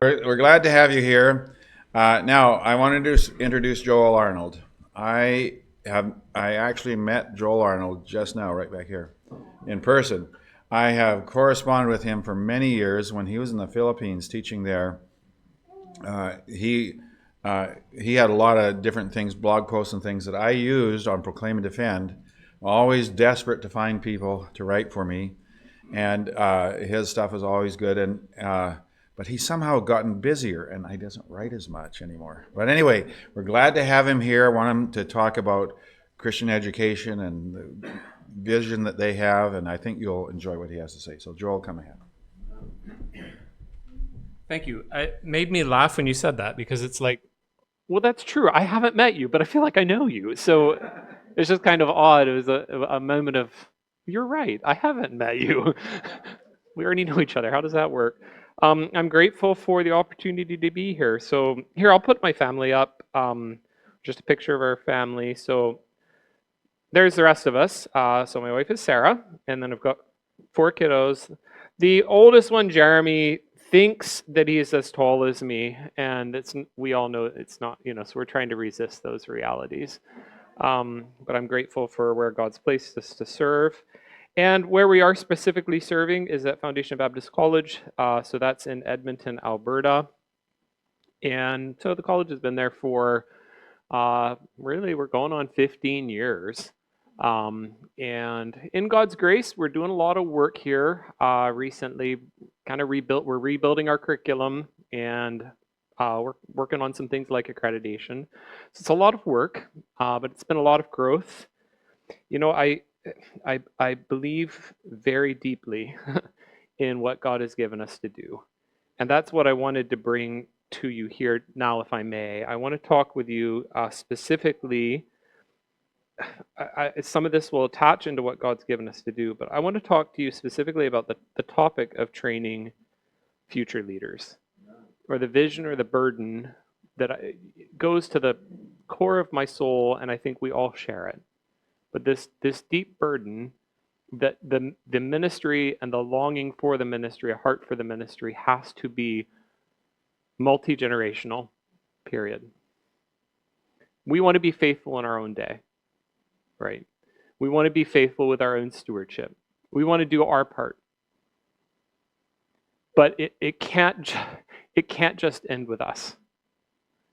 We're glad to have you here. Now, I want to introduce Joel Arnold. I actually met Joel Arnold just now, right back here, in person. I have corresponded with him for many years when he was in the Philippines teaching there. Uh, he he had a lot of different things, blog posts and things that I used on Proclaim and Defend. Always desperate to find people to write for me, and his stuff is always good. But he's somehow gotten busier, and he doesn't write as much anymore. But anyway, we're glad to have him here. I want him to talk about Christian education and the vision that they have, and I think you'll enjoy what he has to say. So, Joel, come ahead. Thank you. It made me laugh when you said that because it's like, well, that's true. I haven't met you, but I feel like I know you. So it's just kind of odd. It was a moment of, you're right. I haven't met you. We already know each other. How does that work? I'm grateful for the opportunity to be here. So here, I'll put my family up. Just a picture of our family. So there's the rest of us. So my wife is Sarah, and then I've got 4 kiddos. The oldest one, Jeremy, thinks that he's as tall as me, and we all know it's not, so we're trying to resist those realities. But I'm grateful for where God's placed us to serve. And where we are specifically serving is at Foundation Baptist College. So that's in Edmonton, Alberta. And so the college has been there for, really, we're going on 15 years. And in God's grace, we're doing a lot of work here. Recently, we're rebuilding our curriculum, and we're working on some things like accreditation. So it's a lot of work, but it's been a lot of growth. I believe very deeply in what God has given us to do. And that's what I wanted to bring to you here now, if I may. I want to talk with you specifically. Some of this will attach into what God's given us to do, but I want to talk to you specifically about the topic of training future leaders, or the vision or the burden that goes to the core of my soul, and I think we all share it. But this deep burden that the ministry and the longing for the ministry, a heart for the ministry, has to be multi-generational, period. We want to be faithful in our own day. Right? We want to be faithful with our own stewardship. We want to do our part. But it can't just end with us.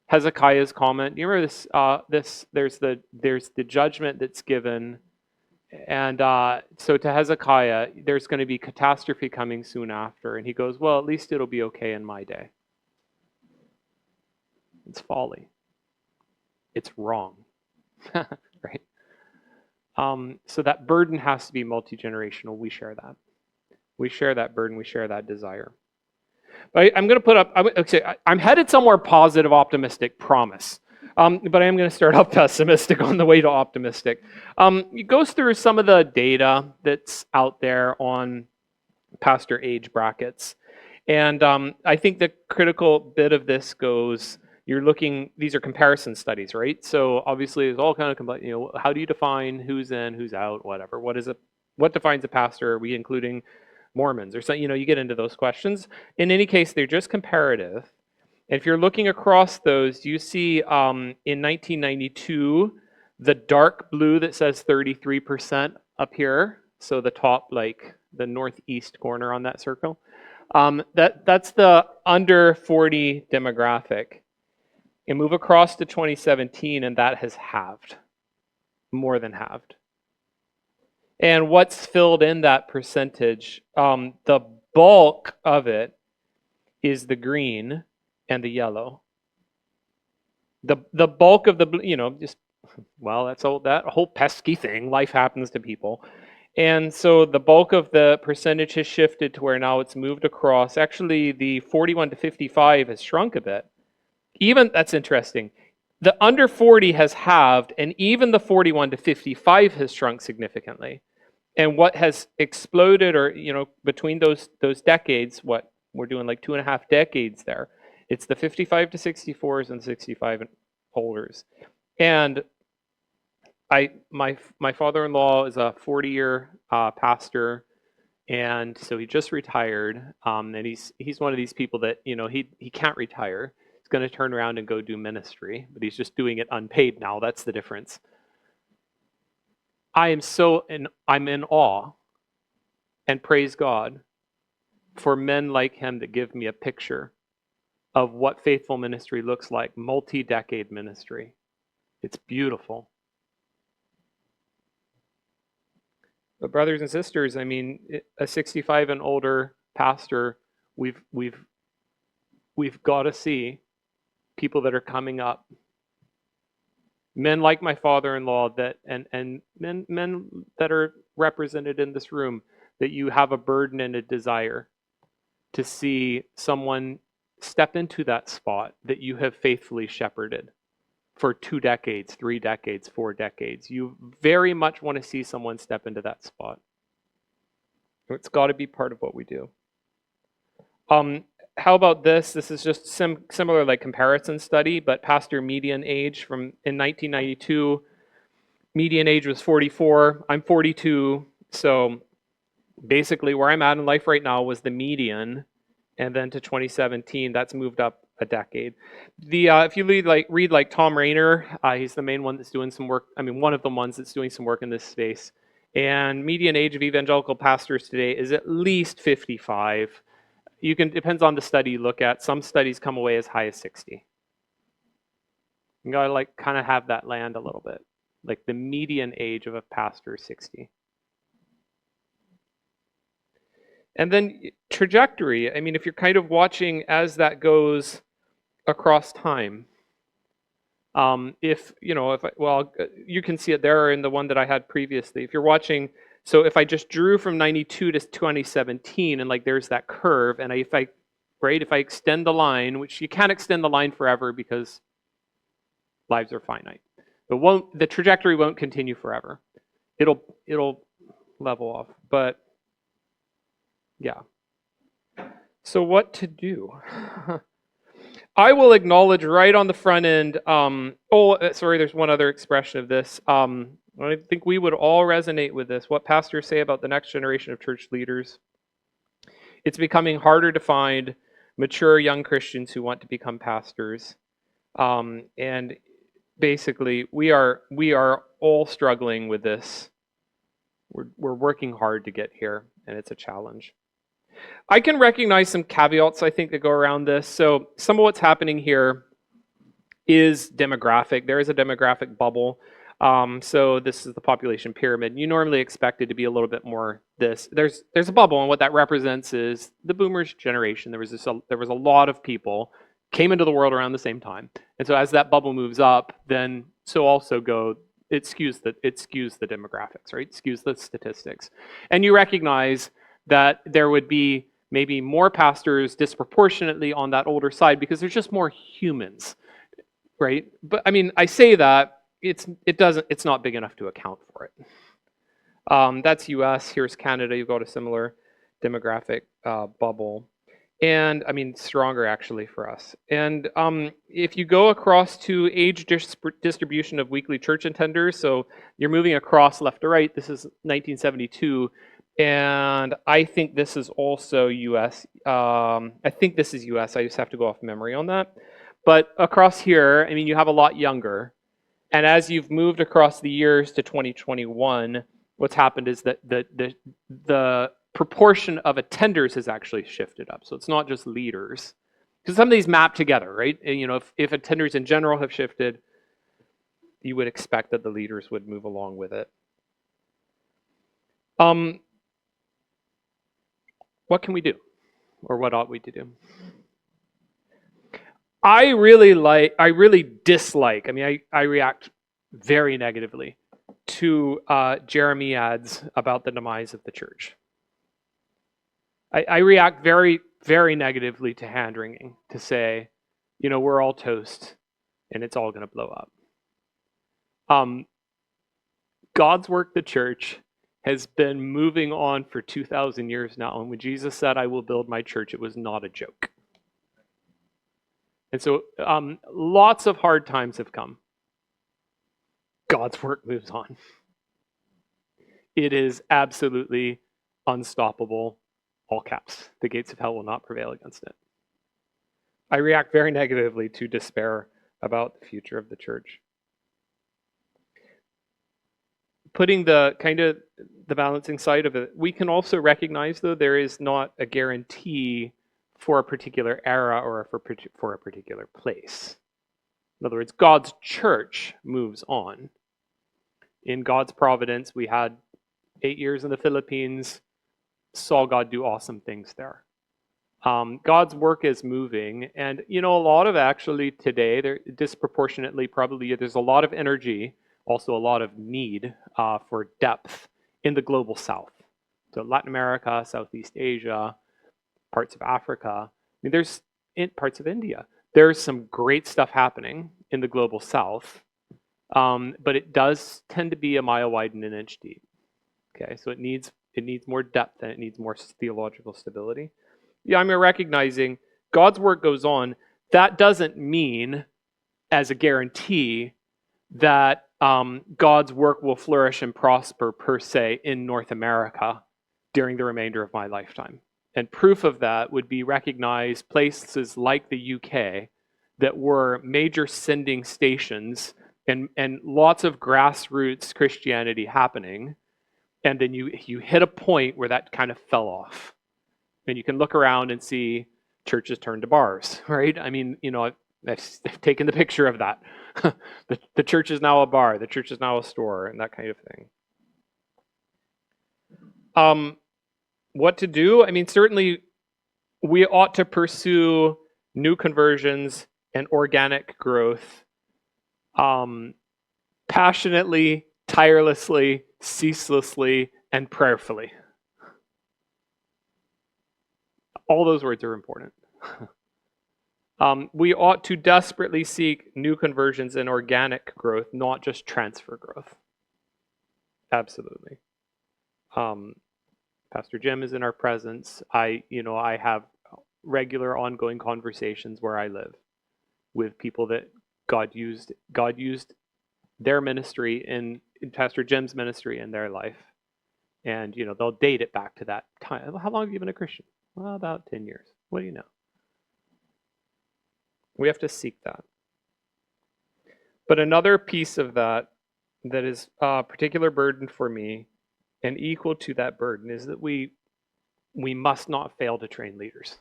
Hezekiah's comment, you remember this there's the judgment that's given, and so to Hezekiah, there's going to be catastrophe coming soon after, and he goes, well, at least it'll be okay in my day. It's folly. It's wrong. Right? So that burden has to be multi-generational. We share that. We share that burden. We share that desire. But I'm going to put up, I'm headed somewhere positive, optimistic, promise. But I am going to start off pessimistic on the way to optimistic. It goes through some of the data that's out there on pastor age brackets. And I think the critical bit of this goes, these are comparison studies, right? So obviously there's all kind of, how do you define who's in, who's out, whatever. What defines a pastor? Are we including Mormons or something? You get into those questions. In any case, they're just comparative. And if you're looking across those, you see in 1992, the dark blue that says 33% up here. So the top, like the northeast corner on that circle. That's the under 40 demographic. And move across to 2017, and that has halved, more than halved. And what's filled in that percentage, the bulk of it is the green and the yellow. The bulk of the, that's that whole pesky thing. Life happens to people. And so the bulk of the percentage has shifted to where now it's moved across. Actually, the 41 to 55 has shrunk a bit. That's interesting. The under 40 has halved, and even the 41 to 55 has shrunk significantly. And what has exploded, or between those decades, what we're doing like 2.5 decades there, it's the 55 to 64s and 65 and olders. And my father-in-law is a 40-year pastor, And so he just retired, and he's one of these people that, he can't retire. He's going to turn around and go do ministry, but he's just doing it unpaid now. That's the difference. I'm in awe and praise God for men like him that give me a picture of what faithful ministry looks like, multi-decade ministry. It's beautiful. But brothers and sisters, I mean, a 65 and older pastor, we've got to see people that are coming up. Men like my father-in-law that and men that are represented in this room, that you have a burden and a desire to see someone step into that spot that you have faithfully shepherded for 2 decades, 3 decades, 4 decades. You very much want to see someone step into that spot. It's got to be part of what we do. How about this? This is just similar like comparison study, but pastor median age in 1992, median age was 44. I'm 42, so basically where I'm at in life right now was the median, and then to 2017, that's moved up a decade. If you read like Tom Rainer, he's the main one that's doing some work. I mean, one of the ones that's doing some work in this space. And median age of evangelical pastors today is at least 55. Depends on the study you look at. Some studies come away as high as 60. You gotta like kind of have that land a little bit. Like the median age of a pastor is 60. And then trajectory. I mean, if you're kind of watching as that goes across time, you can see it there in the one that I had previously. If you're watching, so if I just drew from 92 to 2017, and like there's that curve, and if I extend the line, which you can't extend the line forever because lives are finite, but the trajectory won't continue forever. It'll level off, but yeah. So what to do? I will acknowledge right on the front end, there's one other expression of this. I think we would all resonate with this. What pastors say about the next generation of church leaders. It's becoming harder to find mature young Christians who want to become pastors. And basically, we are all struggling with this. We're working hard to get here, and it's a challenge. I can recognize some caveats, I think, that go around this. So some of what's happening here is demographic. There is a demographic bubble. So this is the population pyramid. You normally expect it to be a little bit more this. There's a bubble, and what that represents is the boomers generation. There was a lot of people came into the world around the same time. And so as that bubble moves up, then so also it skews the demographics, right? It skews the statistics. And you recognize that there would be maybe more pastors disproportionately on that older side because there's just more humans, right? But I mean, I say that it's not big enough to account for it. That's US. Here's Canada. You've got a similar demographic bubble, and I mean stronger actually for us. And if you go across to age distribution of weekly church attenders, so you're moving across left to right. This is 1972. And I think this is also US. I think this is US. I just have to go off memory on that. But across here, I mean, you have a lot younger. And as you've moved across the years to 2021, what's happened is that the proportion of attenders has actually shifted up. So it's not just leaders. Because some of these map together, right? And, if attenders in general have shifted, you would expect that the leaders would move along with it. What can we do? Or what ought we to do? I really dislike, I react very negatively to Jeremy ads about the demise of the church. I react very, very negatively to hand-wringing, to say, we're all toast and it's all going to blow up. God's work, the church, has been moving on for 2,000 years now. And when Jesus said, I will build my church, it was not a joke. And so lots of hard times have come. God's work moves on. It is absolutely unstoppable, all caps. The gates of hell will not prevail against it. I react very negatively to despair about the future of the church. Putting the kind of the balancing side of it, we can also recognize, though, there is not a guarantee for a particular era or for a particular place. In other words, God's church moves on. In God's providence, we had 8 years in the Philippines, saw God do awesome things there. God's work is moving, and a lot of actually today, there disproportionately probably there's a lot of energy, also a lot of need for depth in the global south. So Latin America, Southeast Asia, parts of Africa. I mean, there's in parts of India. There's some great stuff happening in the global south, but it does tend to be a mile wide and an inch deep. Okay, so it needs more depth and it needs more theological stability. Yeah, I'm recognizing God's work goes on. That doesn't mean, as a guarantee, that God's work will flourish and prosper per se in North America during the remainder of my lifetime. And proof of that would be recognized places like the UK that were major sending stations and lots of grassroots Christianity happening. And then you hit a point where that kind of fell off. And you can look around and see churches turn to bars, right? I mean, I've taken the picture of that. The church is now a bar, the church is now a store, and that kind of thing. What to do? I mean, certainly we ought to pursue new conversions and organic growth passionately, tirelessly, ceaselessly, and prayerfully. All those words are important. We ought to desperately seek new conversions and organic growth, not just transfer growth. Absolutely. Pastor Jim is in our presence. I have regular ongoing conversations where I live with people that God used their ministry in Pastor Jim's ministry in their life. And they'll date it back to that time. How long have you been a Christian? Well, about 10 years. What do you know? We have to seek that. But another piece of that is a particular burden for me, and equal to that burden, is that we must not fail to train leaders.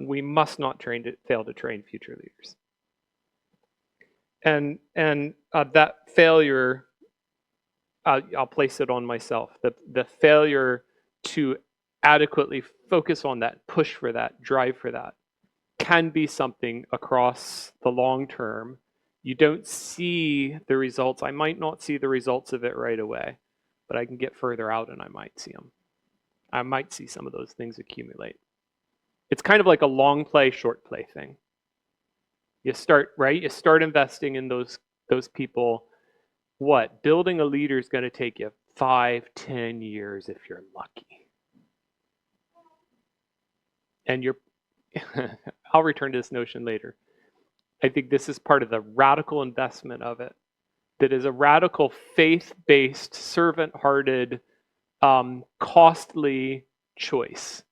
We must not fail to train future leaders. And that failure, I'll place it on myself. The failure to adequately focus on that, push for that, drive for that, can be something across the long term. You don't see the results. I might not see the results of it right away, but I can get further out and I might see them. I might see some of those things accumulate. It's kind of like a long play, short play thing. You start investing in those people. What? Building a leader is going to take you 5-10 years if you're lucky. And I'll return to this notion later. I think this is part of the radical investment of it. That is a radical faith-based, servant-hearted, costly choice.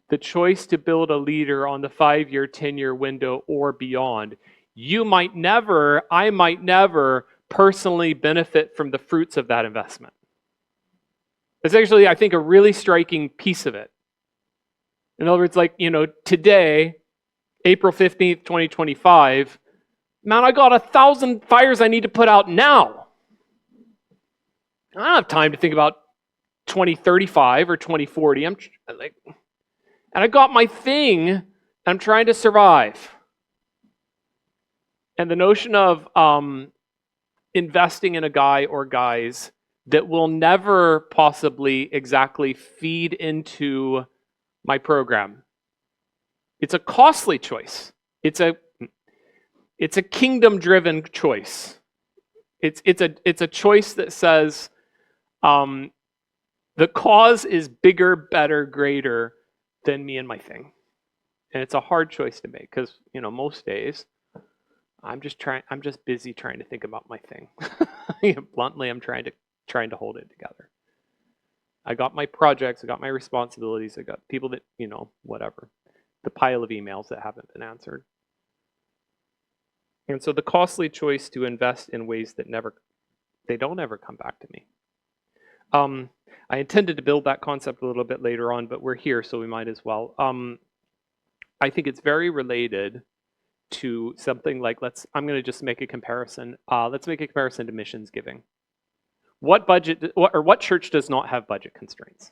The choice to build a leader on the 5-year, 10-year window or beyond. I might never personally benefit from the fruits of that investment. It's actually, I think, a really striking piece of it. In other words, today, April 15th, 2025, man, I got 1,000 fires I need to put out now. I don't have time to think about 2035 or 2040. And I got my thing, I'm trying to survive. And the notion of investing in a guy or guys that will never possibly exactly feed into my program. It's a costly choice. It's a kingdom-driven choice. It's a choice that says the cause is bigger, better, greater than me and my thing. And it's a hard choice to make because most days I'm just busy trying to think about my thing. Bluntly, I'm trying to hold it together. I got my projects, I got my responsibilities, I got people that, whatever. The pile of emails that haven't been answered. And so the costly choice to invest in ways that they don't ever come back to me. I intended to build that concept a little bit later on, but we're here, so we might as well. I think it's very related to something like, I'm going to just make a comparison. Let's make a comparison to missions giving. What church does not have budget constraints?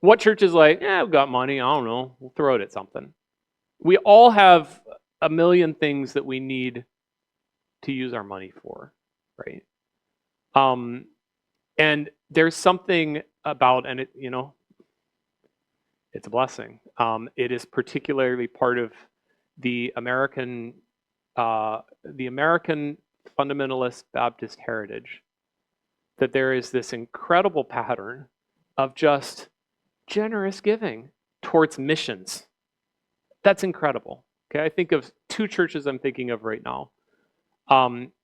What church is like, I've got money, I don't know, we'll throw it at something. We all have a million things that we need to use our money for, right? And there's something about, and it's a blessing. It is particularly part of the American fundamentalist Baptist heritage, that there is this incredible pattern of just generous giving towards missions. That's incredible. Okay, I think of two churches I'm thinking of right now.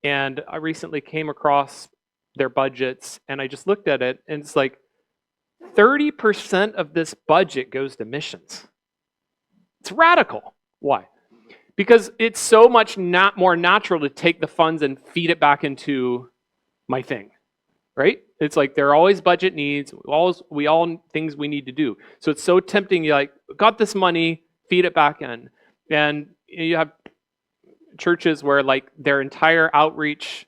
And I recently came across their budgets, and I just looked at it, and it's like 30% of this budget goes to missions. It's radical. Why? Because it's so much more natural to take the funds and feed it back into my thing, right? It's like there are always budget needs, we all things we need to do. So it's so tempting. You're like, got this money, feed it back in. And you have churches where like their entire outreach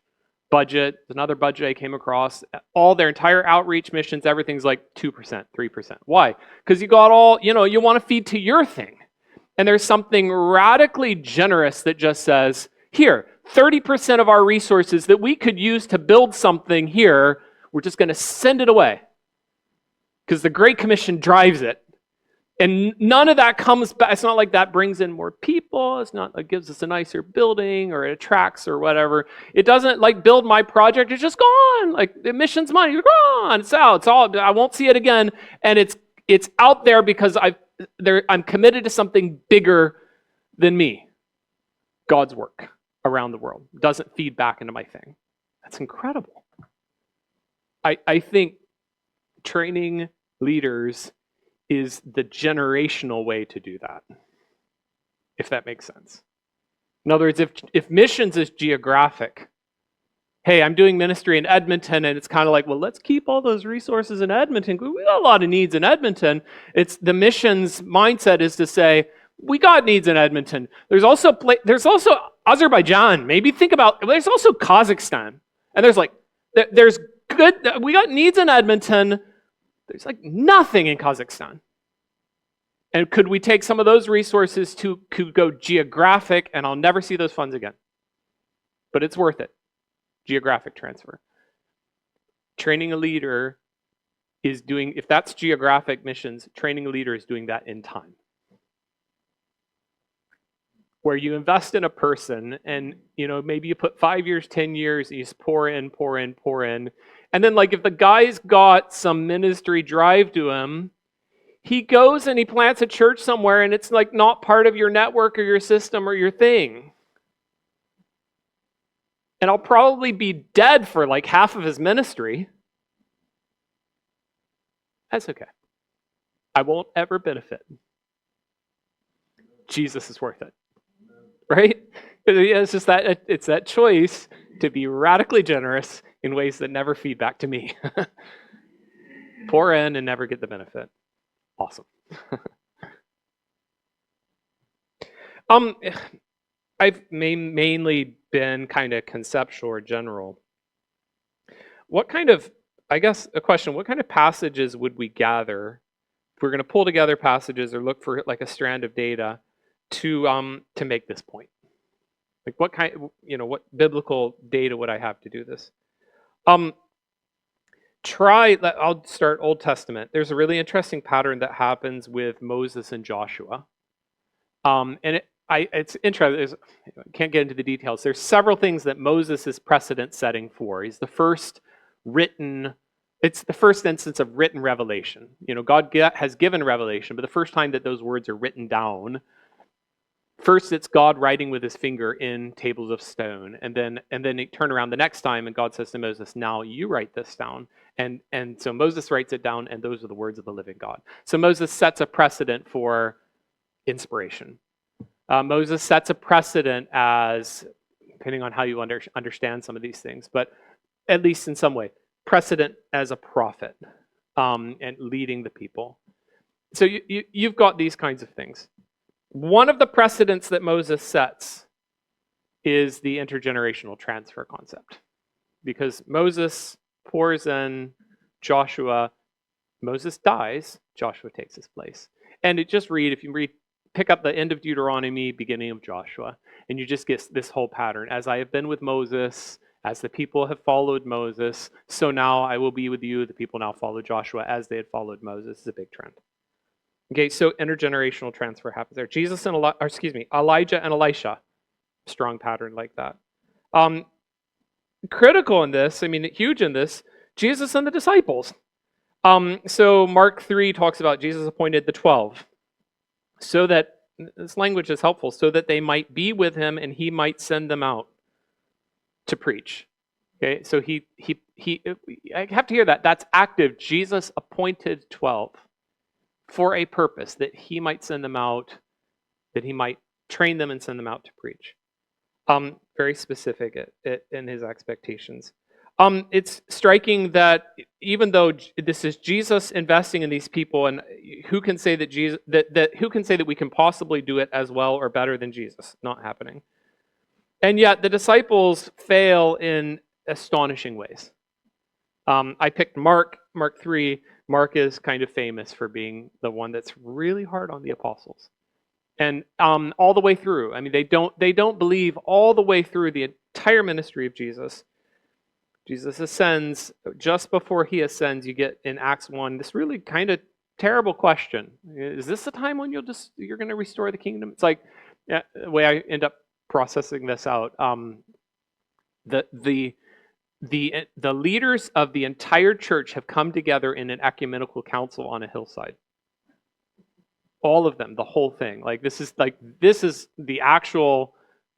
budget, another budget I came across, all their entire outreach missions, everything's like 2%, 3%. Why? Because you got all, you want to feed to your thing. And there's something radically generous that just says, here, 30% of our resources that we could use to build something here, we're just going to send it away. Because the Great Commission drives it. And none of that comes back. It's not like that brings in more people. It's not like gives us a nicer building or it attracts or whatever. It doesn't like build my project. It's just gone. Like the missions money is gone. It's out. It's all. I won't see it again. And it's out there because I'm committed to something bigger than me. God's work around the world doesn't feed back into my thing. That's incredible. I think training leaders is the generational way to do that, if that makes sense. In other words, if missions is geographic, hey, I'm doing ministry in Edmonton, and it's kind of like, well, let's keep all those resources in Edmonton. We got a lot of needs in Edmonton. It's the missions mindset is to say, we got needs in Edmonton. There's also Azerbaijan. Maybe think about, there's also Kazakhstan. And we got needs in Edmonton. There's like nothing in Kazakhstan. And could we take some of those resources to go geographic, and I'll never see those funds again. But it's worth it. Geographic transfer. Training a leader is doing, if that's geographic missions, training a leader is doing that in time. Where you invest in a person and, maybe you put 5 years, 10 years, and you just pour in. And then like if the guy's got some ministry drive to him, he goes and he plants a church somewhere and it's like not part of your network or your system or your thing. And I'll probably be dead for like half of his ministry. That's okay. I won't ever benefit. Jesus is worth it. Right? It's just that it's that choice to be radically generous in ways that never feed back to me. Pour in and never get the benefit. Awesome. I've mainly been kind of conceptual or general. What kind of passages would we gather if we're going to pull together passages or look for like a strand of data to make this point? Like what biblical data would I have to do this? I'll start Old Testament. There's a really interesting pattern that happens with Moses and Joshua. It's interesting. I can't get into the details. There's several things that Moses is precedent setting for. He's the first it's the first instance of written revelation. God has given revelation, but the first time that those words are written down, first it's God writing with his finger in tables of stone, and then they turn around the next time and God says to Moses, now you write this down. And so Moses writes it down, and those are the words of the living God. So Moses sets a precedent for inspiration. Moses sets a precedent as, depending on how you understand some of these things, but at least in some way, precedent as a prophet and leading the people. So you've got these kinds of things. One of the precedents that Moses sets is the intergenerational transfer concept. Because Moses pours in Joshua, Moses dies, Joshua takes his place. And if you read, pick up the end of Deuteronomy, beginning of Joshua, and you just get this whole pattern. As I have been with Moses, as the people have followed Moses, so now I will be with you. The people now follow Joshua as they had followed Moses. It's a big trend. Okay, so intergenerational transfer happens there. Elijah and Elisha, strong pattern like that. Critical in this, huge in this, Jesus and the disciples. So Mark 3 talks about Jesus appointed the 12, so that, this language is helpful, so that they might be with him and he might send them out to preach. Okay, so I have to hear that. That's active. Jesus appointed 12 for a purpose, that he might send them out, that he might train them and send them out to preach. Very specific in his expectations. It's striking that even though this is Jesus investing in these people, and who can say that we can possibly do it as well or better than Jesus? Not happening. And yet the disciples fail in astonishing ways. I picked Mark 3. Mark is kind of famous for being the one that's really hard on the apostles. And all the way through, they don't believe all the way through the entire ministry of Jesus. Jesus ascends. Just before he ascends, you get in Acts 1 this really kind of terrible question: is this the time when you're going to restore the kingdom? It's like, the way I end up processing this out. The leaders of the entire church have come together in an ecumenical council on a hillside. All of them, the whole thing. This is the actual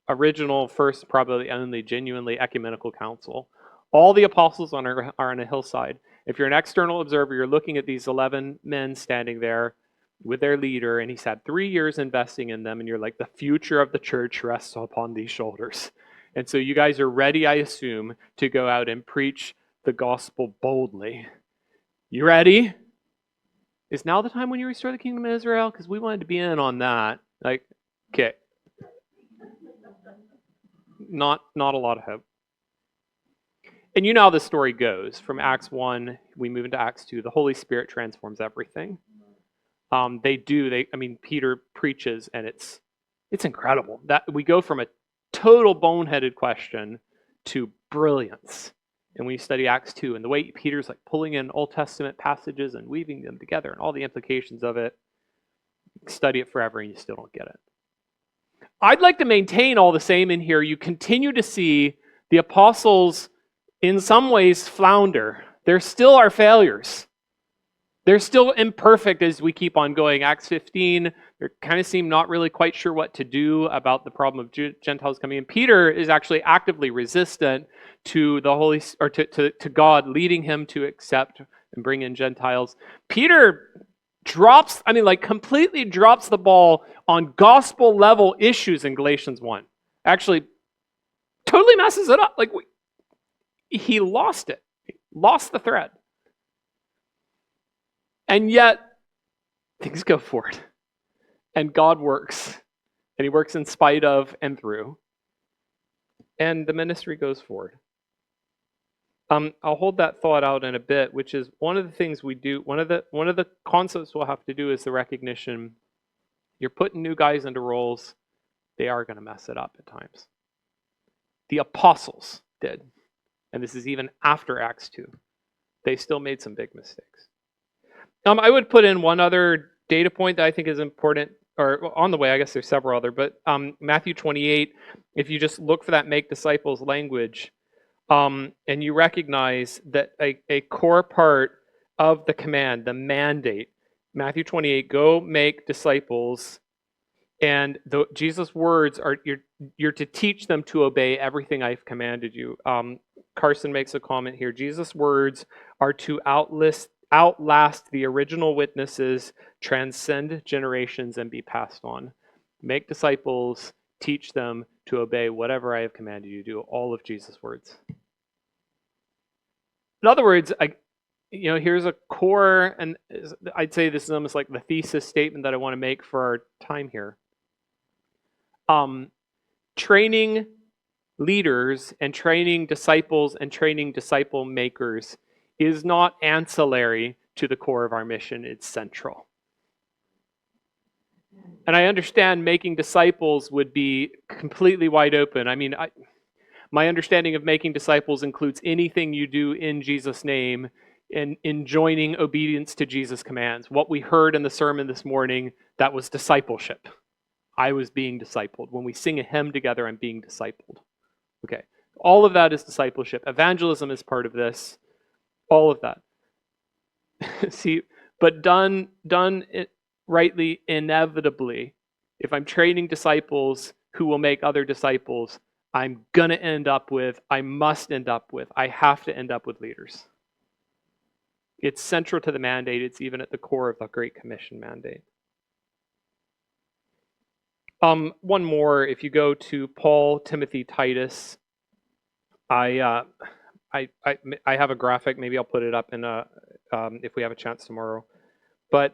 original, first, probably only genuinely ecumenical council. All the apostles are on a hillside. If you're an external observer, you're looking at these 11 men standing there with their leader, and he's had 3 years investing in them, and you're like, the future of the church rests upon these shoulders. And so you guys are ready, I assume, to go out and preach the gospel boldly. You ready? Is now the time when you restore the kingdom of Israel? Because we wanted to be in on that. Okay. Not a lot of hope. And you know how the story goes. From Acts 1, we move into Acts 2. The Holy Spirit transforms everything. Peter preaches, and it's incredible. That we go from a total boneheaded question to brilliance. And when you study Acts 2, and the way Peter's pulling in Old Testament passages and weaving them together and all the implications of it, study it forever and you still don't get it. I'd like to maintain all the same in here. You continue to see the apostles in some ways flounder. There still are failures. They're still imperfect as we keep on going. Acts 15, they kind of seem not really quite sure what to do about the problem of Gentiles coming in. Peter is actually actively resistant to to God leading him to accept and bring in Gentiles. Peter completely drops the ball on gospel level issues in Galatians 1. Actually, totally messes it up. He lost it. He lost the thread. And yet, things go forward. And God works. And he works in spite of and through. And the ministry goes forward. I'll hold that thought out in a bit, which is one of the things we do, one of the concepts we'll have to do is the recognition you're putting new guys into roles, they are going to mess it up at times. The apostles did. And this is even after Acts 2. They still made some big mistakes. I would put in one other data point that I think is important, or on the way, I guess there's several other, but Matthew 28, if you just look for that make disciples language, and you recognize that a core part of the command, the mandate, Matthew 28, go make disciples, And Jesus' words are you're to teach them to obey everything I've commanded you. Carson makes a comment here. Jesus' words are to outlast the original witnesses, transcend generations, and be passed on. Make disciples, teach them to obey whatever I have commanded you to do. All of Jesus' words. In other words, here's a core, and I'd say this is almost like the thesis statement that I want to make for our time here. Training leaders and training disciples and training disciple makers is not ancillary to the core of our mission, it's central. And I understand making disciples would be completely wide open. I mean, my understanding of making disciples includes anything you do in Jesus' name and in joining obedience to Jesus' commands. What we heard in the sermon this morning, that was discipleship. I was being discipled. When we sing a hymn together, I'm being discipled. Okay, all of that is discipleship. Evangelism is part of this. All of that. See, but done rightly, inevitably, if I'm training disciples who will make other disciples, I must end up with, I have to end up with leaders. It's central to the mandate. It's even at the core of the Great Commission mandate. One more, if you go to Paul, Timothy, Titus, I have a graphic. Maybe I'll put it up in if we have a chance tomorrow. But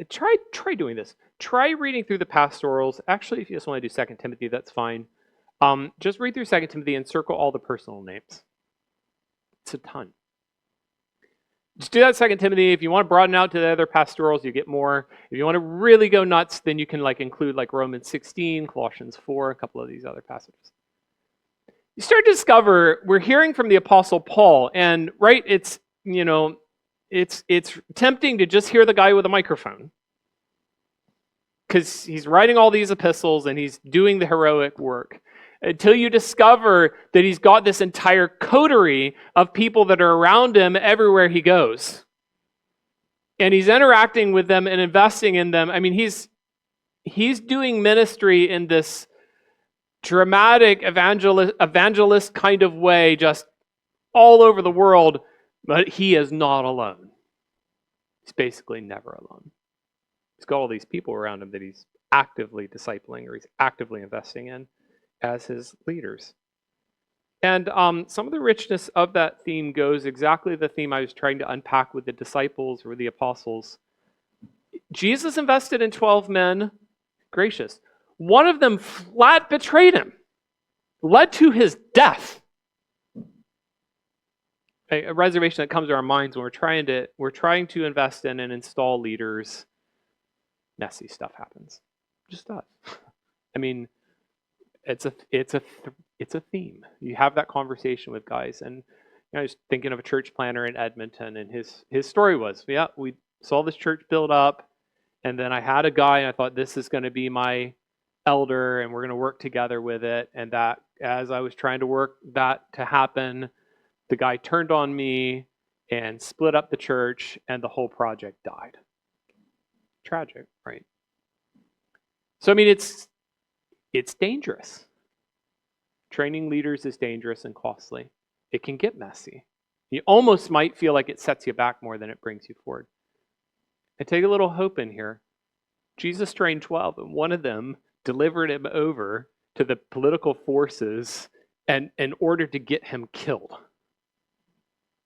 try doing this. Try reading through the pastorals. Actually, if you just want to do 2 Timothy, that's fine. Just read through 2 Timothy and circle all the personal names. It's a ton. Just do that 2 Timothy. If you want to broaden out to the other pastorals, you get more. If you want to really go nuts, then you can include Romans 16, Colossians 4, a couple of these other passages. You start to discover we're hearing from the Apostle Paul, and right, it's tempting to just hear the guy with a microphone because he's writing all these epistles and he's doing the heroic work. Until you discover that he's got this entire coterie of people that are around him everywhere he goes. And he's interacting with them and investing in them. I mean, he's doing ministry in this dramatic evangelist kind of way, just all over the world, but he is not alone. He's basically never alone. He's got all these people around him that he's actively discipling or he's actively investing in as his leaders. And some of the richness of that theme goes exactly the theme I was trying to unpack with the disciples or the apostles. Jesus invested in 12 men. Gracious. One of them flat betrayed him, led to his death. A reservation that comes to our minds when we're trying to invest in and install leaders. Messy stuff happens. Just does. I mean, it's a theme. You have that conversation with guys, and I was thinking of a church planner in Edmonton, and his story was, we saw this church build up, and then I had a guy, and I thought this is going to be my elder, and we're going to work together with it. And that, as I was trying to work that to happen, the guy turned on me and split up the church, and the whole project died. Tragic, right? So I mean, it's dangerous. Training leaders is dangerous and costly. It can get messy. You almost might feel like it sets you back more than it brings you forward. I take a little hope in here. Jesus trained 12, and one of them delivered him over to the political forces and in order to get him killed.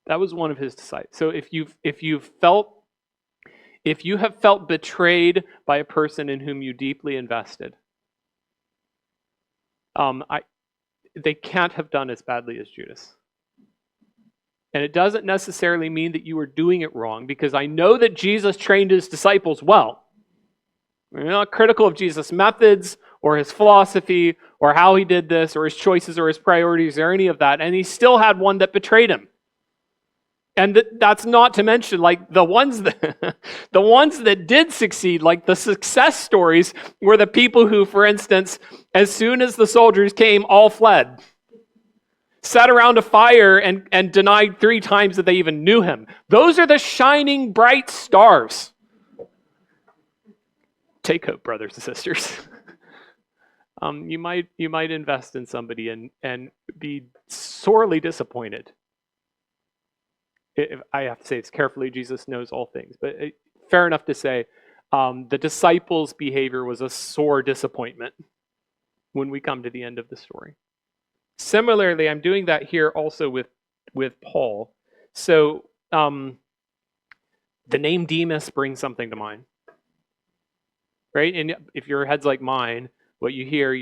That was one of his disciples. So if you have felt betrayed by a person in whom you deeply invested, they can't have done as badly as Judas. And it doesn't necessarily mean that you are doing it wrong, because I know that Jesus trained his disciples well. We're not critical of Jesus' methods or his philosophy or how he did this or his choices or his priorities or any of that. And he still had one that betrayed him. And that's not to mention the ones that did succeed, like the success stories, were the people who, for instance, as soon as the soldiers came, all fled, sat around a fire and denied 3 times that they even knew him. Those are the shining bright stars. Take hope, brothers and sisters. You might invest in somebody and be sorely disappointed. I have to say this carefully. Jesus knows all things, but fair enough to say the disciples' behavior was a sore disappointment when we come to the end of the story. Similarly, I'm doing that here also with Paul. So the name Demas brings something to mind, right? And if your head's like mine, what you hear,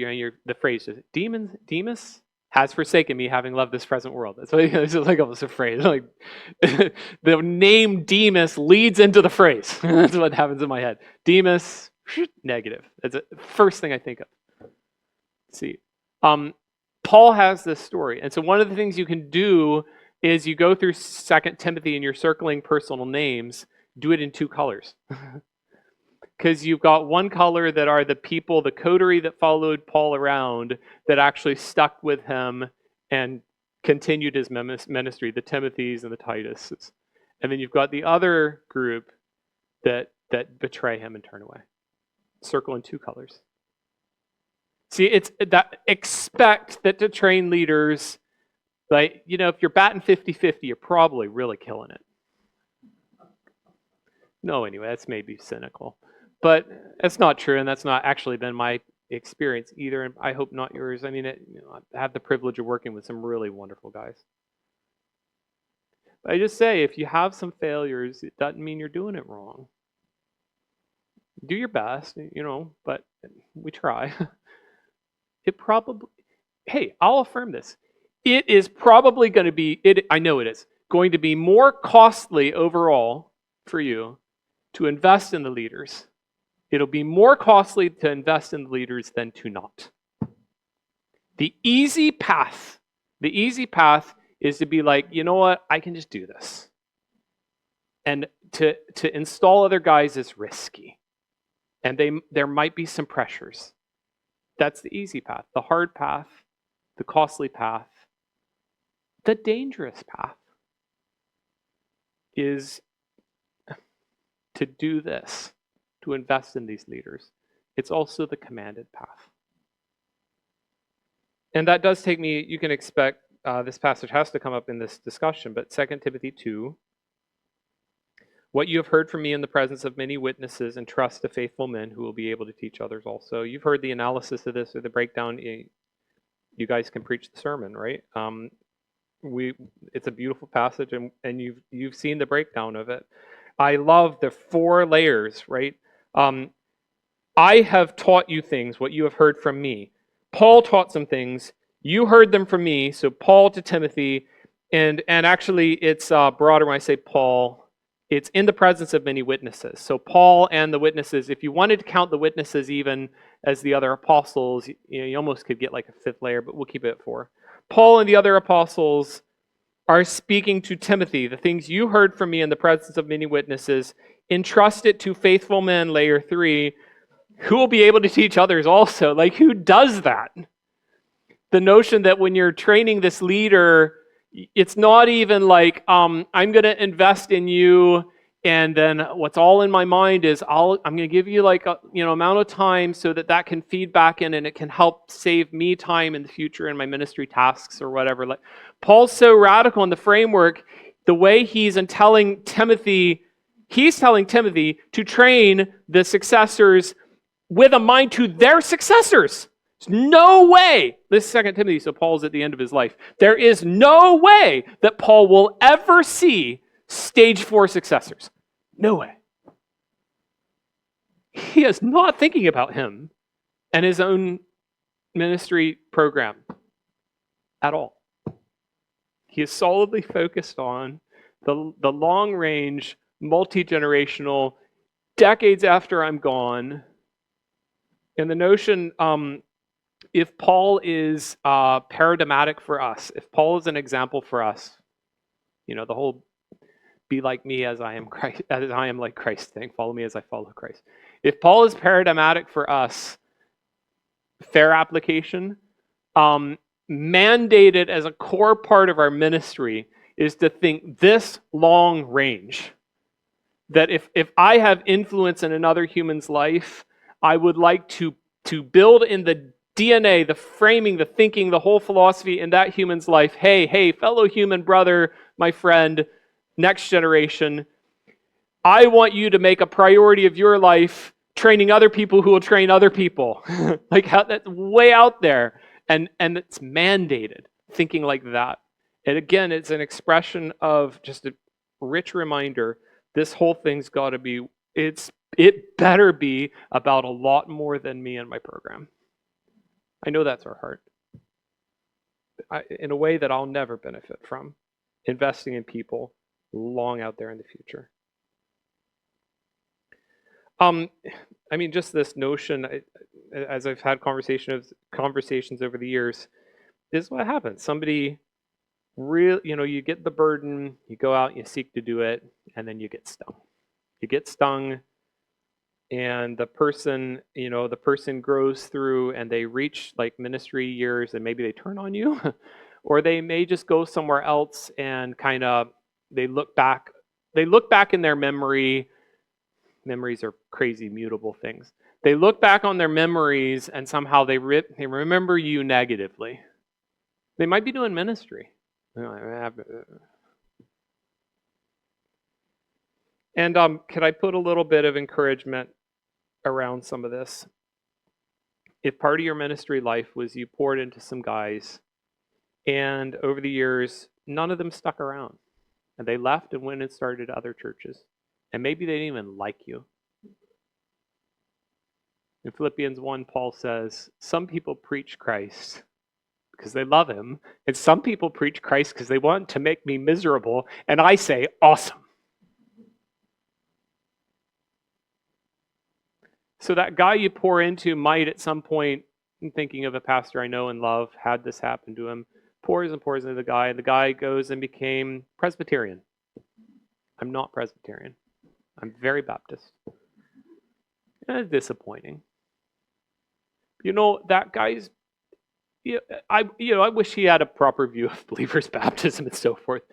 the phrase is, Demas has forsaken me, having loved this present world. That's what this is like almost a phrase. Like the name Demas leads into the phrase. That's what happens in my head. Demas, negative. That's the first thing I think of. Let's see. Paul has this story. And so one of the things you can do is you go through 2 Timothy and you're circling personal names, do it in 2 colors. Because you've got one color that are the people, the coterie that followed Paul around, that actually stuck with him and continued his ministry, the Timothys and the Tituses. And then you've got the other group that betray him and turn away. Circle in 2 colors. See, it's that expect that to train leaders, like, if you're batting 50-50, you're probably really killing it. No, anyway, that's maybe cynical. But that's not true, and that's not actually been my experience either, and I hope not yours. I mean, I have the privilege of working with some really wonderful guys. But I just say, if you have some failures, it doesn't mean you're doing it wrong. Do your best, but we try. I'll affirm this. It is probably going to be, I know it is, going to be more costly overall for you to invest in the leaders. It'll be more costly to invest in the leaders than to not. The easy path is to be like, you know what, I can just do this. And to install other guys is risky. And there might be some pressures. That's the easy path. The hard path, the costly path, the dangerous path is to do this, to invest in these leaders. It's also the commanded path. And that does take me, you can expect, this passage has to come up in this discussion, but 2 Timothy 2, what you have heard from me in the presence of many witnesses, entrust to faithful men who will be able to teach others also. You've heard the analysis of this or the breakdown. You guys can preach the sermon, right? It's a beautiful passage, and you've seen the breakdown of it. I love the 4 layers, right? I have taught you things, what you have heard from me. Paul taught some things. You heard them from me. So Paul to Timothy, and actually it's broader when I say Paul. It's in the presence of many witnesses. So Paul and the witnesses, if you wanted to count the witnesses even as the other apostles, you almost could get like a 5th layer, but we'll keep it at 4. Paul and the other apostles are speaking to Timothy, the things you heard from me in the presence of many witnesses, entrust it to faithful men, layer 3, who will be able to teach others also. Like, who does that? The notion that when you're training this leader, it's not even like, I'm going to invest in you, and then what's all in my mind is I'm going to give you like a amount of time so that can feed back in, and it can help save me time in the future in my ministry tasks or whatever. Like, Paul's so radical in the framework, the way he's telling Timothy to train the successors with a mind to their successors. There's no way, this is 2 Timothy, so Paul's at the end of his life. There is no way that Paul will ever see stage 4 successors. No way. He is not thinking about him and his own ministry program at all. He is solidly focused on the long-range, multi-generational, decades after I'm gone, and the notion, if Paul is paradigmatic for us, if Paul is an example for us, the whole be like me as I am Christ, as I am like Christ thing, follow me as I follow Christ. If Paul is paradigmatic for us, fair application, mandated as a core part of our ministry is to think this long range. That if I have influence in another human's life, I would like to build in the DNA, the framing, the thinking, the whole philosophy in that human's life. Hey, fellow human brother, my friend, next generation, I want you to make a priority of your life training other people who will train other people. Like how that's way out there. And it's mandated, thinking like that. And again, it's an expression of just a rich reminder, this whole thing's got to be, it better be about a lot more than me and my program. I know that's our heart. In a way that I'll never benefit from, investing in people long out there in the future. I mean, just this notion, as I've had conversations over the years, this is what happens. Somebody you get the burden, you go out, you seek to do it, and then you get stung. You get stung, and the person grows through, and they reach like ministry years, and maybe they turn on you, or they may just go somewhere else and kind of they look back in their memory. Memories are crazy, mutable things. They look back on their memories, and somehow they remember you negatively. They might be doing ministry. And could I put a little bit of encouragement around some of this? If part of your ministry life was you poured into some guys, and over the years, none of them stuck around, and they left and went and started other churches, and maybe they didn't even like you. In Philippians 1, Paul says, some people preach Christ because they love him, and some people preach Christ because they want to make me miserable, and I say, awesome. So that guy you pour into might at some point, I'm thinking of a pastor I know and love, had this happen to him, pours and pours into the guy, and the guy goes and became Presbyterian. I'm not Presbyterian. I'm very Baptist. And it's disappointing. That guy's, I wish he had a proper view of believers' baptism and so forth.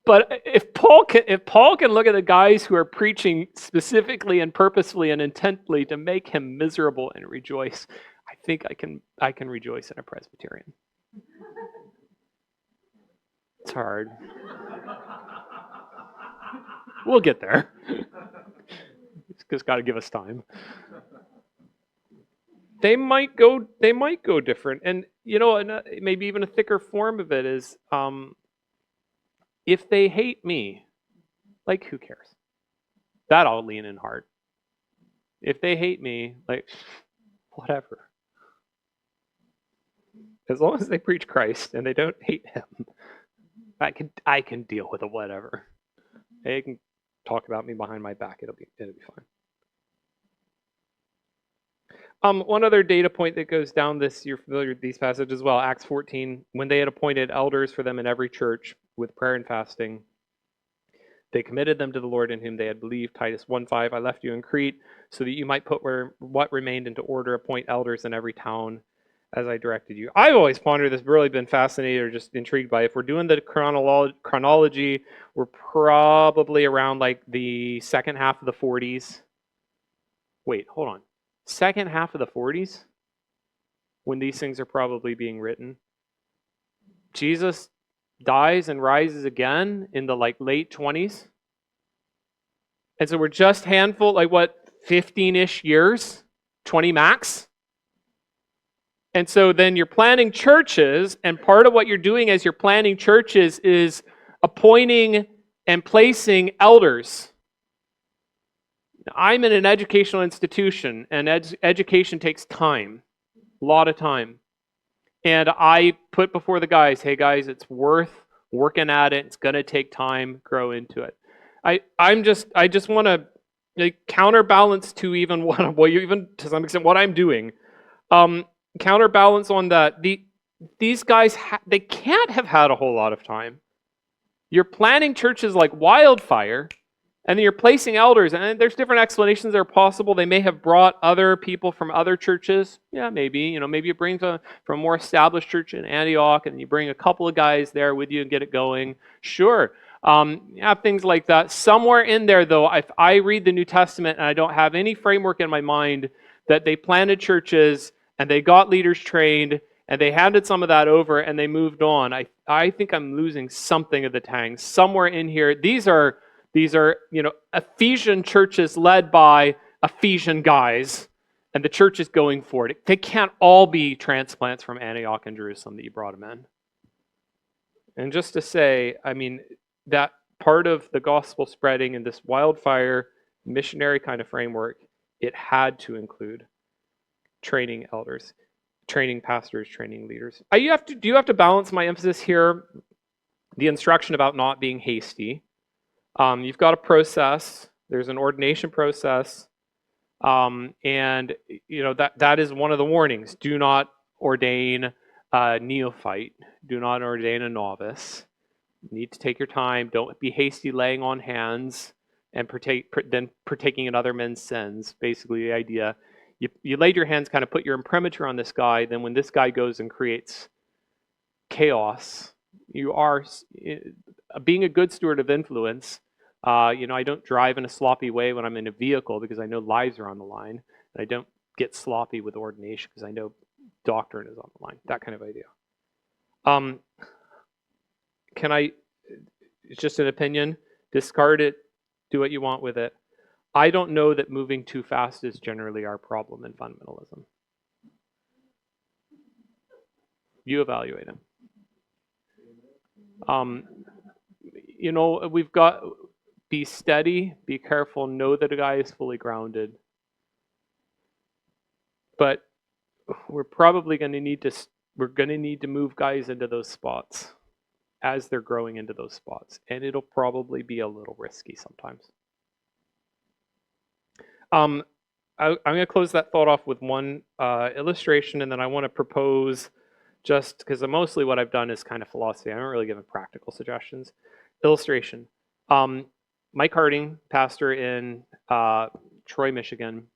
But if Paul can look at the guys who are preaching specifically and purposefully and intently to make him miserable and rejoice, I think I can rejoice in a Presbyterian. It's hard. We'll get there. It's just got to give us time. They might go different, and maybe even a thicker form of it is, if they hate me, like who cares? That I'll lean in hard. If they hate me, like whatever. As long as they preach Christ and they don't hate him, I can deal with it. Whatever. They can talk about me behind my back. It'll be fine. One other data point that goes down this, you're familiar with these passages as well, Acts 14, when they had appointed elders for them in every church with prayer and fasting, they committed them to the Lord in whom they had believed. Titus 1:5, I left you in Crete so that you might put what remained into order, appoint elders in every town as I directed you. I've always pondered this, really been fascinated or just intrigued by it. If we're doing the chronology, we're probably around like the second half of the 40s. Wait, hold on. Second half of the 40s, when these things are probably being written. Jesus dies and rises again in the late 20s. And so we're just handful, 15-ish years, 20 max. And so then you're planning churches, and part of what you're doing as you're planning churches is appointing and placing elders. I'm in an educational institution, and education takes time, a lot of time. And I put before the guys, hey guys, it's worth working at it. It's going to take time, grow into it. I just want to counterbalance to even to some extent what I'm doing. Counterbalance on that. These guys, they can't have had a whole lot of time. You're planning churches like wildfire. And then you're placing elders, and there's different explanations that are possible. They may have brought other people from other churches. Yeah, maybe. Maybe you bring from a more established church in Antioch, and you bring a couple of guys there with you and get it going. Sure. Things like that. Somewhere in there, though, if I read the New Testament and I don't have any framework in my mind that they planted churches and they got leaders trained, and they handed some of that over, and they moved on. I think I'm losing something of the tang somewhere in here. These are Ephesian churches led by Ephesian guys, and the church is going for it. They can't all be transplants from Antioch and Jerusalem that you brought them in. And just to say, I mean, that part of the gospel spreading in this wildfire missionary kind of framework, it had to include training elders, training pastors, training leaders. Do you have to balance my emphasis here? The instruction about not being hasty. You've got a process. There's an ordination process. And that is one of the warnings. Do not ordain a neophyte. Do not ordain a novice. You need to take your time. Don't be hasty laying on hands and partaking in other men's sins. Basically, the idea, you laid your hands, kind of put your imprimatur on this guy. Then when this guy goes and creates chaos, you are being a good steward of influence. I don't drive in a sloppy way when I'm in a vehicle because I know lives are on the line. And I don't get sloppy with ordination because I know doctrine is on the line. That kind of idea. It's just an opinion, discard it, do what you want with it. I don't know that moving too fast is generally our problem in fundamentalism. You evaluate it. We've got, be steady, be careful, know that a guy is fully grounded. But we're probably going to need to move guys into those spots as they're growing into those spots. And it'll probably be a little risky sometimes. I'm going to close that thought off with one illustration, and then I want to propose, just because mostly what I've done is kind of philosophy. I haven't really given practical suggestions. Illustration. Mike Harding, pastor in Troy, Michigan.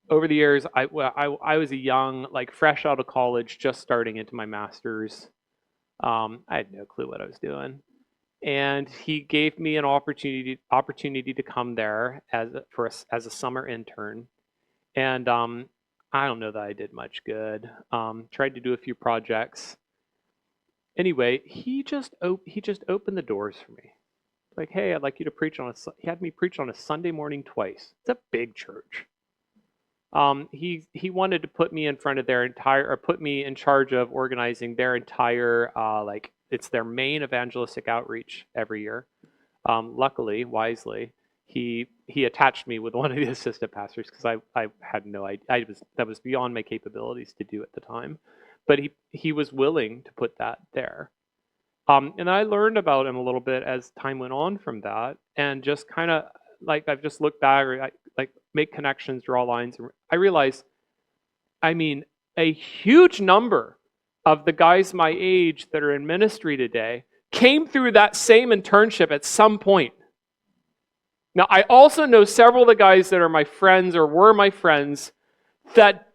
Over the years, I was a young, fresh out of college, just starting into my master's. I had no clue what I was doing. And he gave me an opportunity to come there as a summer intern. And I don't know that I did much good. Tried to do a few projects. Anyway, he just opened the doors for me. Like, hey, I'd like you to preach on he had me preach on a Sunday morning twice. It's a big church. He wanted to put me in front of put me in charge of organizing their entire, it's their main evangelistic outreach every year. Luckily, wisely, he attached me with one of the assistant pastors because I had no idea. That was beyond my capabilities to do at the time. But he was willing to put that there. And I learned about him a little bit as time went on from that, and just kind of I've just looked back, or make connections, draw lines. I realized, a huge number of the guys my age that are in ministry today came through that same internship at some point. Now, I also know several of the guys that are my friends or were my friends that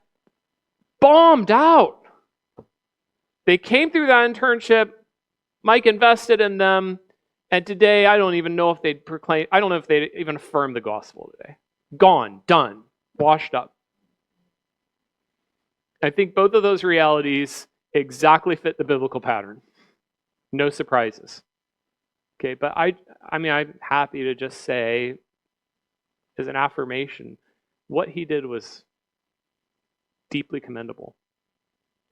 bombed out. They came through that internship. Mike invested in them, and today I don't even know if they'd even affirm the gospel today. Gone, done, washed up. I think both of those realities exactly fit the biblical pattern. No surprises. Okay, but I'm happy to just say, as an affirmation, what he did was deeply commendable.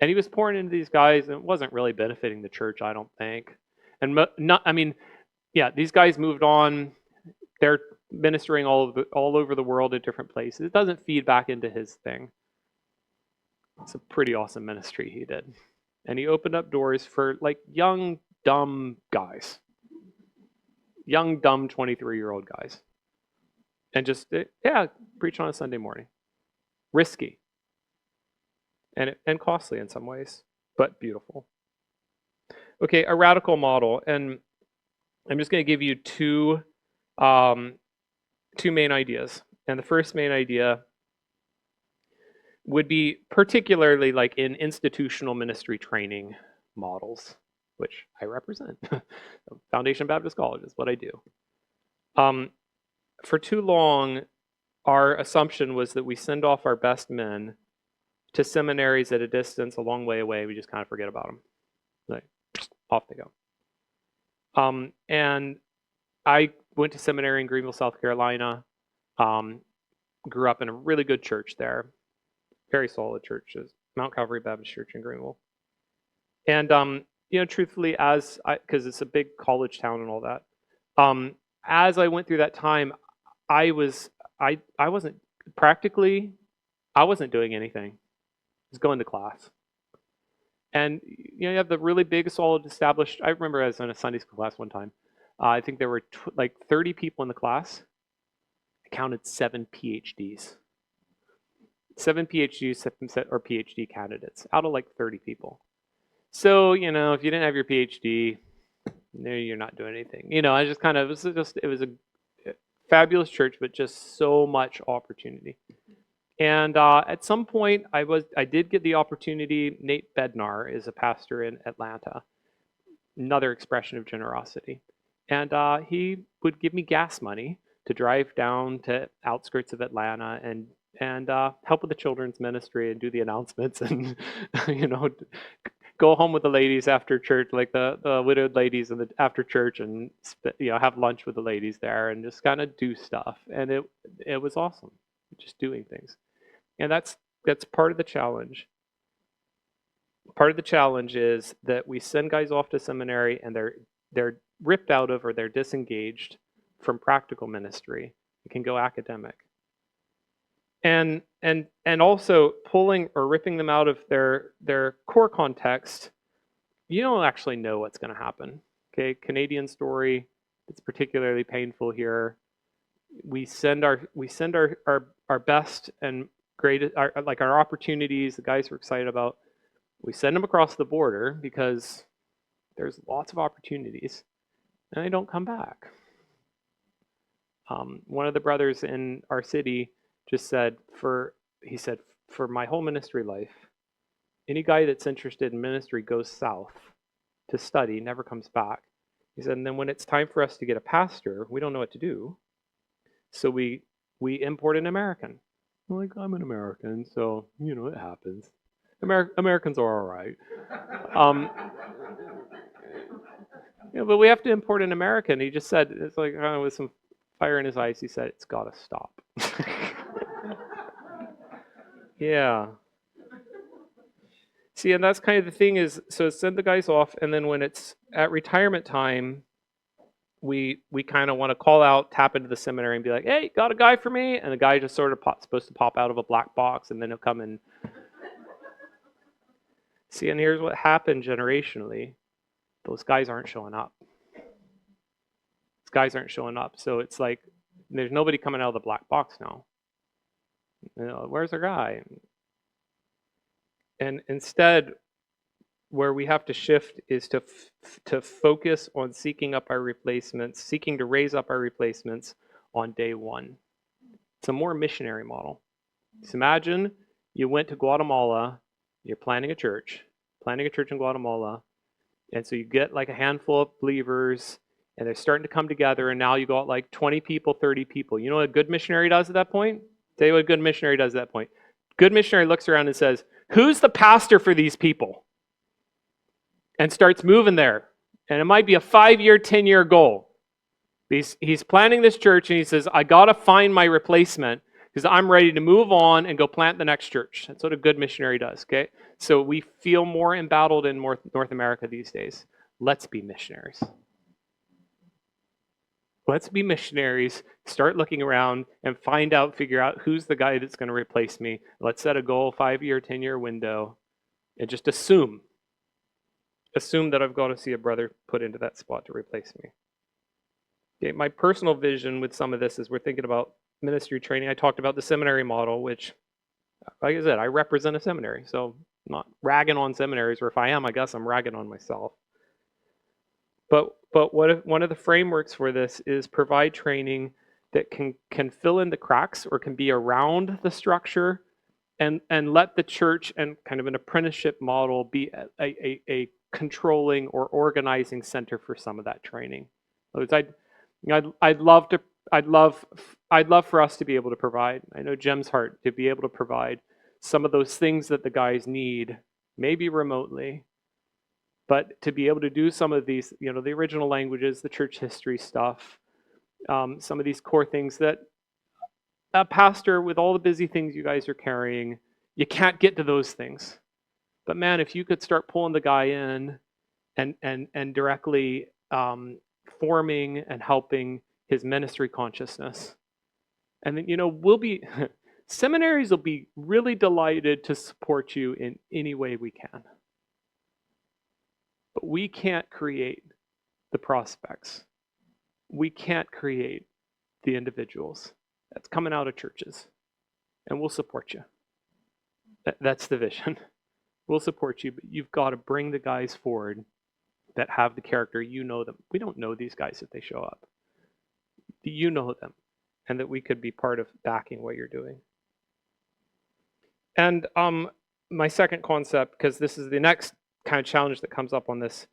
And he was pouring into these guys, and it wasn't really benefiting the church, I don't think. And these guys moved on. They're ministering all over the world at different places. It doesn't feed back into his thing. It's a pretty awesome ministry he did. And he opened up doors for young, dumb guys. Young, dumb 23-year-old guys. And just, preach on a Sunday morning. Risky. And costly in some ways, but beautiful. Okay, a radical model. And I'm just going to give you two main ideas. And the first main idea would be particularly in institutional ministry training models, which I represent. Foundation Baptist College is what I do. For too long, our assumption was that we send off our best men to seminaries at a distance a long way away. We just kind of forget about them. Like, off they go. And I went to seminary in Greenville, South Carolina. Grew up in a really good church there. Very solid churches. Mount Calvary Baptist Church in Greenville. And, truthfully, because it's a big college town and all that, as I went through that time, I wasn't doing anything. I was going to class. And, you have the really big, solid, established, I remember I was in a Sunday school class one time. I think there were 30 people in the class. I counted 7 PhDs. 7 PhDs or PhD candidates out of 30 people. So, if you didn't have your PhD, you're not doing anything. I just kind of, it was a fabulous church, but just so much opportunity. And at some point, I did get the opportunity. Nate Bednar is a pastor in Atlanta. Another expression of generosity. And he would give me gas money to drive down to outskirts of Atlanta and help with the children's ministry and do the announcements and go home with the ladies after church, like the widowed ladies after church, and have lunch with the ladies there and just kind of do stuff. And it was awesome, just doing things. And that's part of the challenge. Part of the challenge is that we send guys off to seminary and they're ripped out of, or they're disengaged from practical ministry. It can go academic. And also pulling or ripping them out of their core context, you don't actually know what's going to happen. Okay, Canadian story. It's particularly painful here. We send our best and greatest, our opportunities, the guys we're excited about. We send them across the border because there's lots of opportunities, and they don't come back. One of the brothers in our city just said, for my whole ministry life, any guy that's interested in ministry goes south to study, never comes back. He said, and then when it's time for us to get a pastor, we don't know what to do. So we import an American. I'm like, I'm an American, so, it happens. Americans are all right. But we have to import an American. He just said, it's like, with some fire in his eyes, he said, it's got to stop. Yeah. See, and that's kind of the thing is, so send the guys off, and then when it's at retirement time, we kind of want to call out, tap into the seminary and be like, hey, got a guy for me? And the guy just sort of supposed to pop out of a black box, and then he'll come and... See, and here's what happened generationally. Those guys aren't showing up. These guys aren't showing up. So it's like, there's nobody coming out of the black box now. Where's our guy? And instead, where we have to shift is to focus on seeking up our replacements, seeking to raise up our replacements on day one. It's a more missionary model. Just imagine you went to Guatemala, you're planning a church in Guatemala, and so you get a handful of believers, and they're starting to come together, and now you got 20 people, 30 people. You know what a good missionary does at that point? Tell you what a good missionary does at that point. Good missionary looks around and says, who's the pastor for these people? And starts moving there. And it might be a 5-year, 10-year goal. He's planning this church, and he says, I got to find my replacement because I'm ready to move on and go plant the next church. That's what a good missionary does, okay? So we feel more embattled in North America these days. Let's be missionaries. Let's be missionaries, start looking around and figure out who's the guy that's going to replace me. Let's set a goal, 5-year, 10-year window, and just assume that I've got to see a brother put into that spot to replace me. Okay, my personal vision with some of this is we're thinking about ministry training. I talked about the seminary model, which, like I said, I represent a seminary, so I'm not ragging on seminaries, or if I am, I guess I'm ragging on myself. But one of the frameworks for this is provide training that can fill in the cracks or can be around the structure and let the church and kind of an apprenticeship model be a controlling or organizing center for some of that training. I'd love for us to be able to provide. I know Jem's heart to be able to provide some of those things that the guys need, maybe remotely, but to be able to do some of these, the original languages, the church history stuff, some of these core things that a pastor, with all the busy things you guys are carrying, you can't get to those things. But man, if you could start pulling the guy in and directly forming and helping his ministry consciousness, and then we'll be seminaries will be really delighted to support you in any way we can. But we can't create the prospects. We can't create the individuals. That's coming out of churches. And we'll support you. That's the vision. We'll support you, but you've got to bring the guys forward that have the character. You know them. We don't know these guys if they show up. You know them, and that we could be part of backing what you're doing. And my second concept, because this is the next kind of challenge that comes up on this,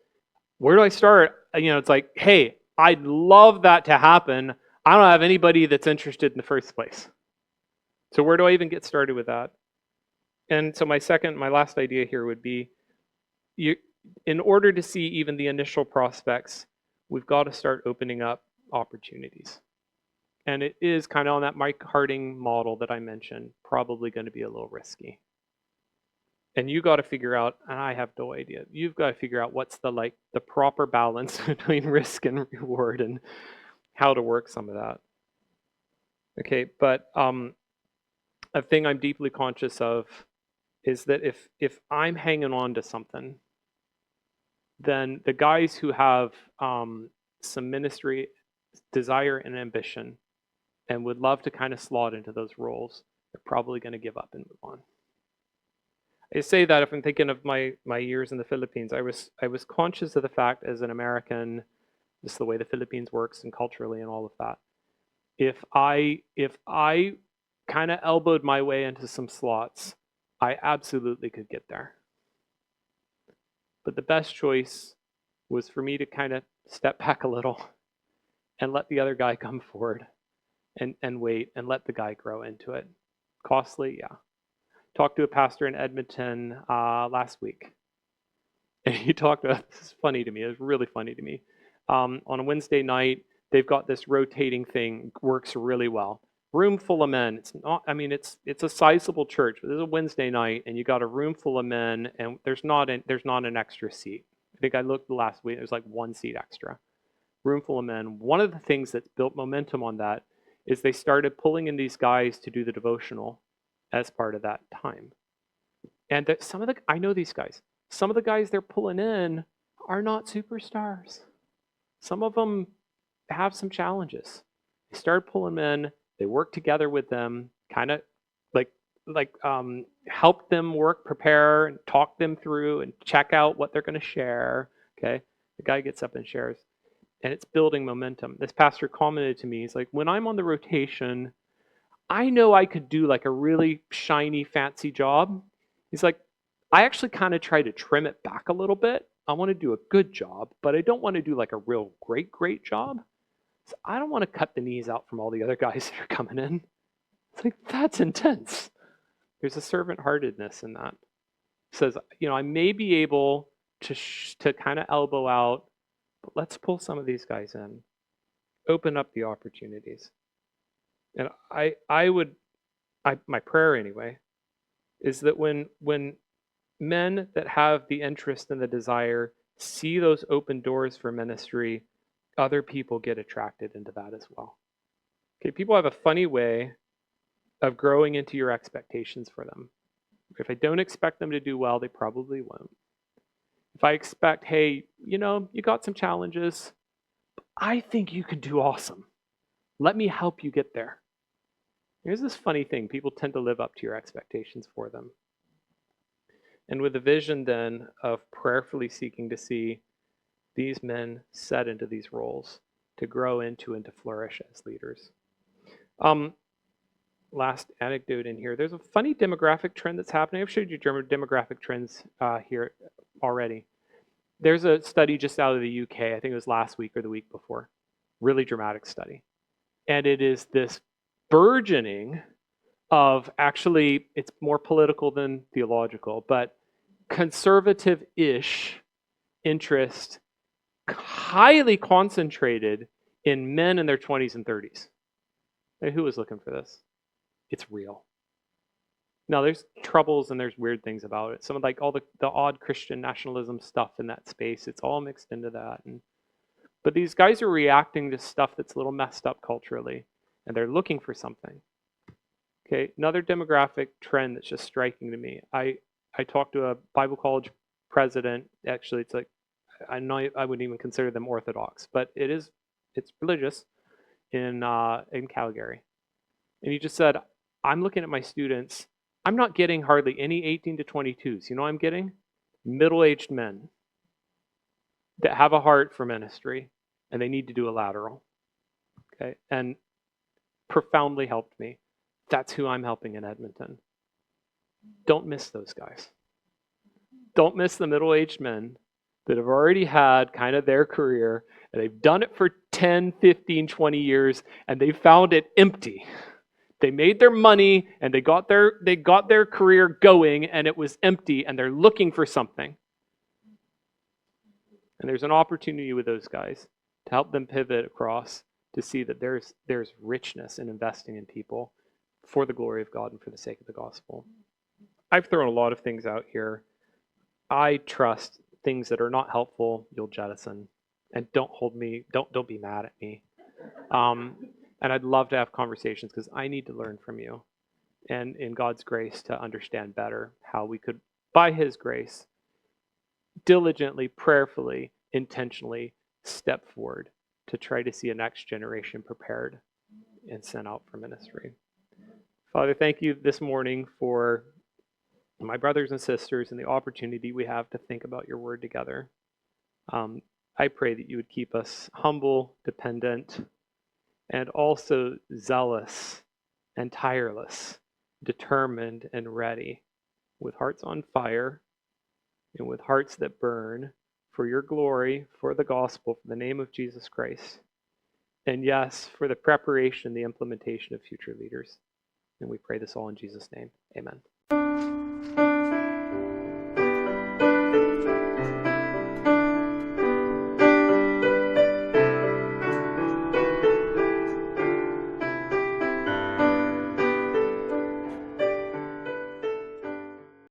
where do I start? It's like, hey, I'd love that to happen. I don't have anybody that's interested in the first place. So where do I even get started with that? And so my last idea here would be, in order to see even the initial prospects, we've got to start opening up opportunities. And it is kind of on that Mike Harding model that I mentioned, probably going to be a little risky. And you got to figure out, and I have no idea, you've got to figure out what's the proper balance between risk and reward and how to work some of that. Okay, but a thing I'm deeply conscious of is that if I'm hanging on to something, then the guys who have some ministry desire and ambition and would love to kind of slot into those roles, they're probably going to give up and move on. I say that if I'm thinking of my years in the Philippines, I was conscious of the fact as an American, just the way the Philippines works and culturally and all of that. If I kind of elbowed my way into some slots, I absolutely could get there. But the best choice was for me to kind of step back a little and let the other guy come forward and wait and let the guy grow into it. Costly, yeah. Talked to a pastor in Edmonton last week. And he talked about, this is funny to me, it was really funny to me. On a Wednesday night, they've got this rotating thing, works really well. Room full of men. It's not, it's a sizable church, but there's a Wednesday night and you got a room full of men and there's not an extra seat. I think I looked last week, there's like one seat extra. Room full of men. One of the things that's built momentum on that is they started pulling in these guys to do the devotional as part of that time. And I know these guys. Some of the guys they're pulling in are not superstars. Some of them have some challenges. They started pulling them in. They work together with them, kind of help them work, prepare, and talk them through, and check out what they're going to share. Okay, the guy gets up and shares, and it's building momentum. This pastor commented to me, he's like, when I'm on the rotation, I know I could do like a really shiny, fancy job. He's like, I actually kind of try to trim it back a little bit. I want to do a good job, but I don't want to do like a real great job. So I don't want to cut the knees out from all the other guys that are coming in. It's like, that's intense. There's a servant-heartedness in that. It says, I may be able to kind of elbow out, but let's pull some of these guys in. Open up the opportunities. And my prayer anyway, is that when men that have the interest and the desire see those open doors for ministry, other people get attracted into that as well. Okay, people have a funny way of growing into your expectations for them. If I don't expect them to do well, they probably won't. If I expect, hey, you got some challenges, I think you could do awesome. Let me help you get there. Here's this funny thing. People tend to live up to your expectations for them. And with a vision then of prayerfully seeking to see these men set into these roles to grow into and to flourish as leaders. Last anecdote in here. There's a funny demographic trend that's happening. I've showed you demographic trends here already. There's a study just out of the UK. I think it was last week or the week before. Really dramatic study. And it is this burgeoning of actually, it's more political than theological, but conservative-ish interest highly concentrated in men in their 20s and 30s. And who was looking for this? It's real. Now, there's troubles and there's weird things about it. Some of like all the odd Christian nationalism stuff in that space, it's all mixed into that. But these guys are reacting to stuff that's a little messed up culturally, and they're looking for something. Okay, another demographic trend that's just striking to me. I talked to a Bible college president. Actually, it's like, I know I wouldn't even consider them Orthodox, but it's religious in Calgary. And he just said, I'm looking at my students, I'm not getting hardly any 18 to 22s. You know what I'm getting? Middle-aged men that have a heart for ministry, and they need to do a lateral. Okay, and profoundly helped me. That's who I'm helping in Edmonton. Don't miss those guys. Don't miss the middle-aged men that have already had kind of their career, and they've done it for 10, 15, 20 years, and they found it empty. They made their money, and they got their career going, and it was empty, and they're looking for something. And there's an opportunity with those guys to help them pivot across to see that there's richness in investing in people for the glory of God and for the sake of the gospel. I've thrown a lot of things out here. I trust things that are not helpful, you'll jettison. And don't be mad at me. And I'd love to have conversations because I need to learn from you. And in God's grace to understand better how we could, by his grace, diligently, prayerfully, intentionally step forward to try to see a next generation prepared and sent out for ministry. Father, thank you this morning for my brothers and sisters and the opportunity we have to think about your word together. I pray that you would keep us humble, dependent, and also zealous and tireless, determined and ready, with hearts on fire and with hearts that burn for your glory, for the gospel, for the name of Jesus Christ. And yes, for the preparation, the implementation of future leaders. And we pray this all in Jesus' name. Amen.